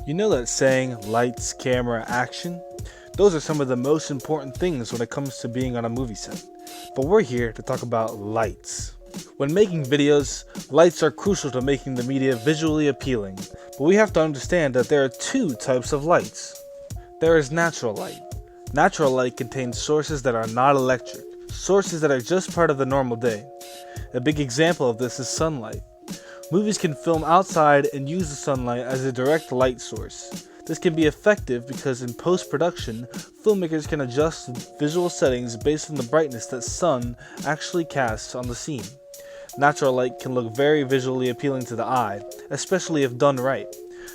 You know that saying, lights, camera, action? Those are some of the most important things when it comes to being on a movie set. But we're here to talk about lights. When making videos, lights are crucial to making the media visually appealing. But we have to understand that there are two types of lights. There is natural light. Natural light contains sources that are not electric, sources that are just part of the normal day. A big example of this is sunlight. Movies can film outside and use the sunlight as a direct light source. This can be effective because in post-production, filmmakers can adjust visual settings based on the brightness that sun actually casts on the scene. Natural light can look very visually appealing to the eye, especially if done right.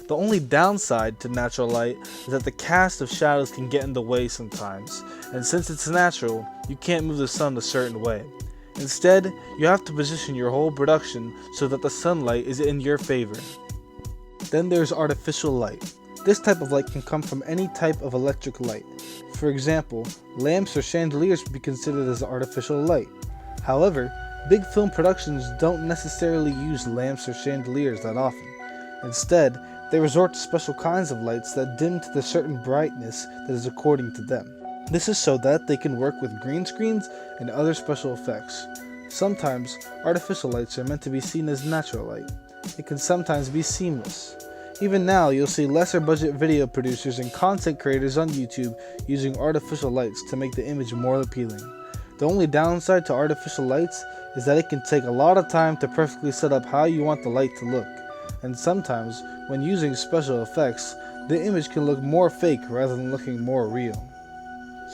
The only downside to natural light is that the cast of shadows can get in the way sometimes, and since it's natural, you can't move the sun a certain way. Instead, you have to position your whole production so that the sunlight is in your favor. Then there's artificial light. This type of light can come from any type of electric light. For example, lamps or chandeliers would be considered as artificial light. However, big film productions don't necessarily use lamps or chandeliers that often. Instead, they resort to special kinds of lights that dim to the certain brightness that is according to them. This is so that they can work with green screens and other special effects. Sometimes, artificial lights are meant to be seen as natural light. It can sometimes be seamless. Even now, you'll see lesser budget video producers and content creators on YouTube using artificial lights to make the image more appealing. The only downside to artificial lights is that it can take a lot of time to perfectly set up how you want the light to look. And sometimes, when using special effects, the image can look more fake rather than looking more real.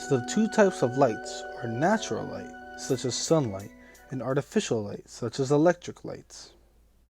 So the two types of lights are natural light, such as sunlight, and artificial light, such as electric lights.